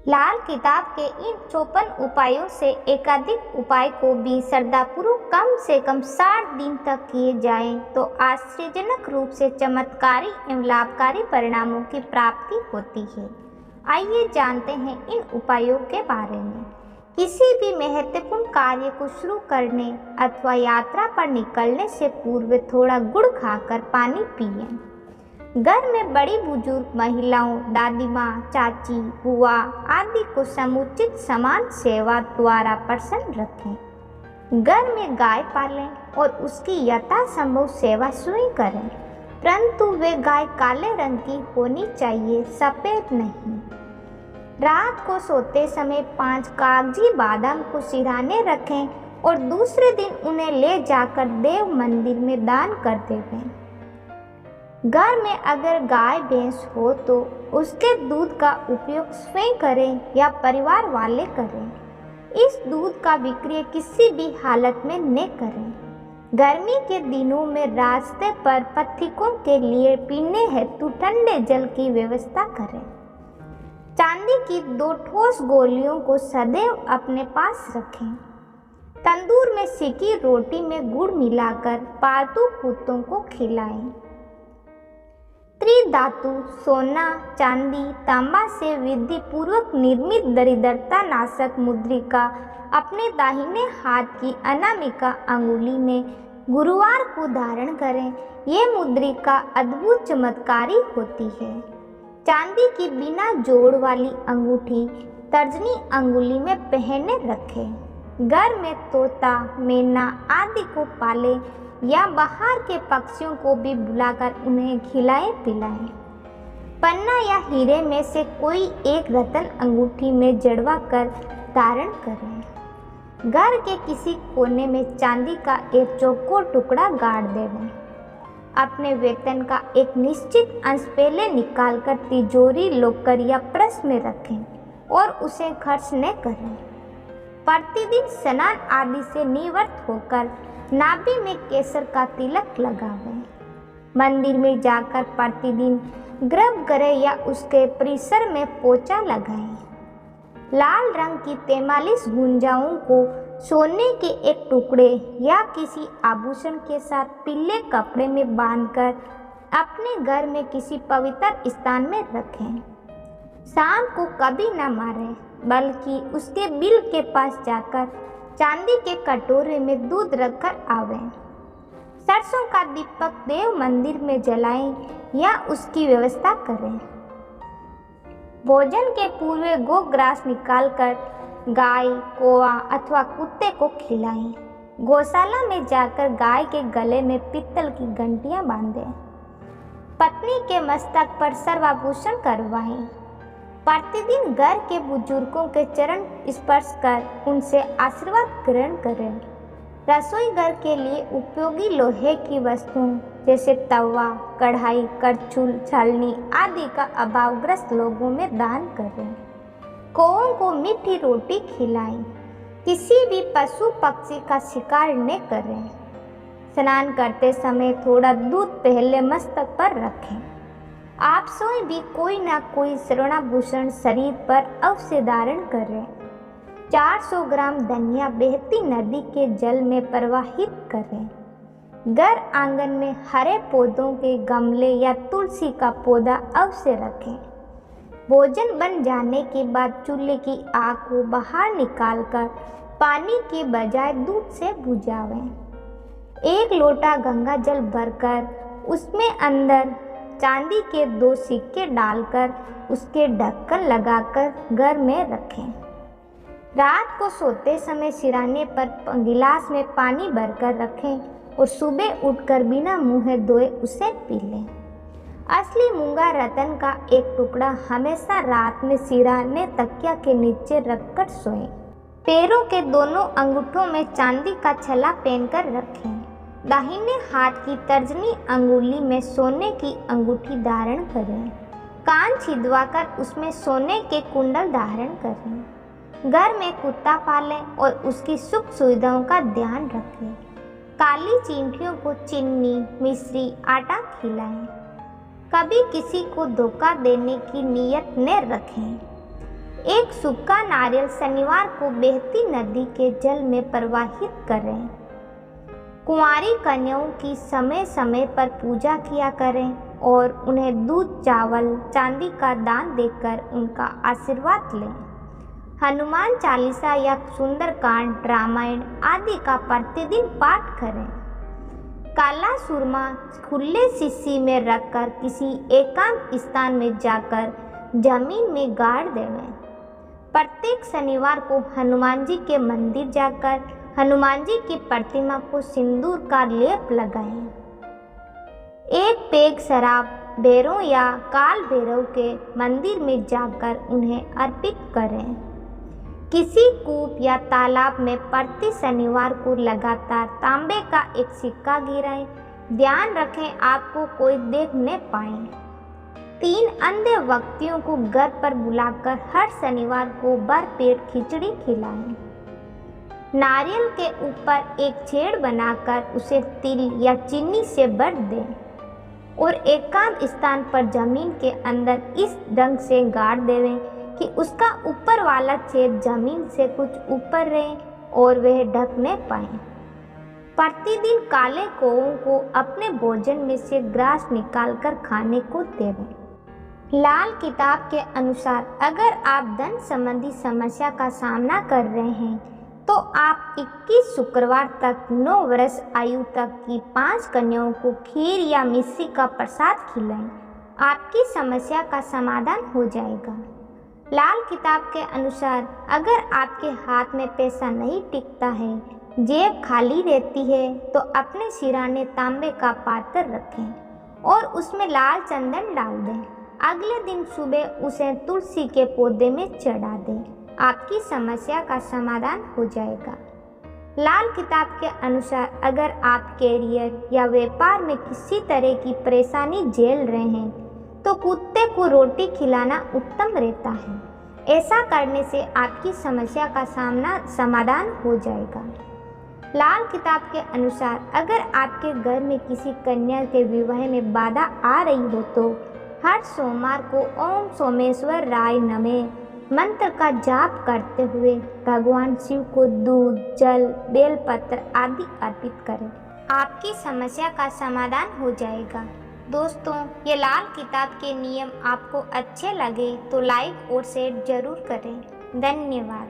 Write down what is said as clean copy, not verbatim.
लाल किताब के इन 54 उपायों से एकाधिक उपाय को भी श्रद्धापूर्वक कम से कम 60 दिन तक किए जाएं तो आश्चर्यजनक रूप से चमत्कारी एवं लाभकारी परिणामों की प्राप्ति होती है। आइए जानते हैं इन उपायों के बारे में। किसी भी महत्वपूर्ण कार्य को शुरू करने अथवा यात्रा पर निकलने से पूर्व थोड़ा गुड़ खाकर पानी पिएं। घर में बड़ी बुजुर्ग महिलाओं, दादी माँ, चाची, बुआ आदि को समुचित समान सेवा द्वारा प्रसन्न रखें। घर में गाय पालें और उसकी यथासंभव सेवा स्वयं करें, परंतु वे गाय काले रंग की होनी चाहिए, सफेद नहीं। रात को सोते समय 5 कागजी बादाम को सिरहाने रखें और दूसरे दिन उन्हें ले जाकर देव मंदिर में दान कर देवें। घर में अगर गाय भैंस हो तो उसके दूध का उपयोग स्वयं करें या परिवार वाले करें। इस दूध का विक्रय किसी भी हालत में न करें। गर्मी के दिनों में रास्ते पर पथिकों के लिए पीने हेतु ठंडे जल की व्यवस्था करें। चांदी की 2 ठोस गोलियों को सदैव अपने पास रखें। तंदूर में सेकी रोटी में गुड़ मिलाकर पालतू कुत्तों को खिलाएं। त्रिधातु सोना, चांदी, तांबा से विधि पूर्वक निर्मित दरिद्रता नाशक मुद्रिका अपने दाहिने हाथ की अनामिका अंगुली में गुरुवार को धारण करें। ये मुद्रिका अद्भुत चमत्कारी होती है। चांदी की बिना जोड़ वाली अंगूठी तर्जनी अंगुली में पहने रखें। घर में तोता, मैना आदि को पालें या बाहर के पक्षियों को भी बुलाकर उन्हें खिलाएं पिलाएं। पन्ना या हीरे में से कोई एक रत्न अंगूठी में जड़वा कर धारण करें। घर के किसी कोने में चांदी का एक चौकोर टुकड़ा गाड़ देवें। अपने वेतन का एक निश्चित अंश पहले निकालकर तिजोरी, लॉकर या पर्स में रखें और उसे खर्च न करें। प्रतिदिन स्नान आदि से निवृत्त होकर नाभि में केसर का तिलक लगावें। मंदिर में जाकर प्रतिदिन गर्भगृह या उसके परिसर में पोछा लगाएं। लाल रंग की 43 गुंजाओं को सोने के एक टुकड़े या किसी आभूषण के साथ पीले कपड़े में बांधकर अपने घर में किसी पवित्र स्थान में रखें। शाम को कभी न मारें, बल्कि उसके बिल के पास जाकर चांदी के कटोरे में दूध रखकर आवें। सरसों का दीपक देव मंदिर में जलाएं या उसकी व्यवस्था करें। भोजन के पूर्व गोग्रास निकालकर गाय, कौवा अथवा कुत्ते को खिलाएं। गौशाला में जाकर गाय के गले में पीतल की घंटियां बांधें। पत्नी के मस्तक पर सर्वाभूषण करवाएं। प्रतिदिन घर के बुजुर्गों के चरण स्पर्श कर उनसे आशीर्वाद ग्रहण करें। रसोई घर के लिए उपयोगी लोहे की वस्तुओं जैसे तवा, कढ़ाई, करछुल, छलनी आदि का अभावग्रस्त लोगों में दान करें। कौओं को मीठी रोटी खिलाएं। किसी भी पशु पक्षी का शिकार न करें। स्नान करते समय थोड़ा दूध पहले मस्तक पर रखें। आप स्वयं भी कोई ना कोई स्वर्णाभूषण शरीर पर अवश्य धारण करें। 400 ग्राम धनिया बहती नदी के जल में प्रवाहित करें। घर आंगन में हरे पौधों के गमले या तुलसी का पौधा अवश्य रखें। भोजन बन जाने के बाद चूल्हे की आग को बाहर निकालकर पानी के बजाय दूध से बुझावें। 1 लोटा गंगा जल भरकर उसमें अंदर चांदी के 2 सिक्के डालकर उसके ढक्कन लगाकर घर में रखें। रात को सोते समय सिरहाने पर गिलास में पानी भरकर रखें और सुबह उठकर बिना मुँह धोए उसे पी लें। असली मूंगा रत्न का एक टुकड़ा हमेशा रात में सिरहाने तकिया के नीचे रखकर सोएं। पैरों के दोनों अंगूठों में चांदी का छला पहनकर रखें। दाहिने हाथ की तर्जनी अंगुली में सोने की अंगूठी धारण करें। कान छिदवाकर उसमें सोने के कुंडल धारण करें। घर में कुत्ता पालें और उसकी सुख सुविधाओं का ध्यान रखें। काली चींटियों को चीनी, मिश्री, आटा खिलाएं। कभी किसी को धोखा देने की नीयत न रखें। एक सूखा नारियल शनिवार को बहती नदी के जल में प्रवाहित करें। कुंवारी कन्याओं की समय समय पर पूजा किया करें और उन्हें दूध, चावल, चांदी का दान देकर उनका आशीर्वाद लें। हनुमान चालीसा या सुंदरकांड, रामायण आदि का प्रतिदिन पाठ करें। काला सुरमा खुले शीशी में रखकर किसी एकांत स्थान में जाकर जमीन में गाड़ देवें। प्रत्येक शनिवार को हनुमान जी के मंदिर जाकर हनुमान जी की प्रतिमा को सिंदूर का लेप लगाएं। एक पेग शराब भैरव या काल भैरव के मंदिर में जाकर उन्हें अर्पित करें। किसी कूप या तालाब में प्रति शनिवार को लगातार तांबे का एक सिक्का गिराएं। ध्यान रखें आपको कोई देख न पाए। 3 अंधे व्यक्तियों को घर पर बुलाकर हर शनिवार को भर पेट खिचड़ी खिलाएं। नारियल के ऊपर एक छेड़ बनाकर उसे तिल या चीनी से भर दें और एकांत स्थान पर जमीन के अंदर इस ढंग से गाड़ देवें कि उसका ऊपर वाला छेद जमीन से कुछ ऊपर रहे और वह ढक न पाए। प्रतिदिन काले कौओं को अपने भोजन में से ग्रास निकालकर खाने को देवें। लाल किताब के अनुसार अगर आप धन संबंधी समस्या का सामना कर रहे हैं तो आप 21 शुक्रवार तक 9 वर्ष आयु तक की 5 कन्याओं को खीर या मिश्री का प्रसाद खिलाएं। आपकी समस्या का समाधान हो जाएगा। लाल किताब के अनुसार अगर आपके हाथ में पैसा नहीं टिकता है, जेब खाली रहती है, तो अपने सिरहाने तांबे का पात्र रखें और उसमें लाल चंदन डाल दें। अगले दिन सुबह उसे तुलसी के पौधे में चढ़ा दें। आपकी समस्या का समाधान हो जाएगा। लाल किताब के अनुसार अगर आप कैरियर या व्यापार में किसी तरह की परेशानी झेल रहे हैं तो कुत्ते को रोटी खिलाना उत्तम रहता है। ऐसा करने से आपकी समस्या का समाधान हो जाएगा। लाल किताब के अनुसार अगर आपके घर में किसी कन्या के विवाह में बाधा आ रही हो तो हर सोमवार को ओम सोमेश्वर राय नमः मंत्र का जाप करते हुए भगवान शिव को दूध, जल, बेलपत्र आदि अर्पित करें। आपकी समस्या का समाधान हो जाएगा। दोस्तों, ये लाल किताब के नियम आपको अच्छे लगे तो लाइक और शेयर जरूर करें। धन्यवाद।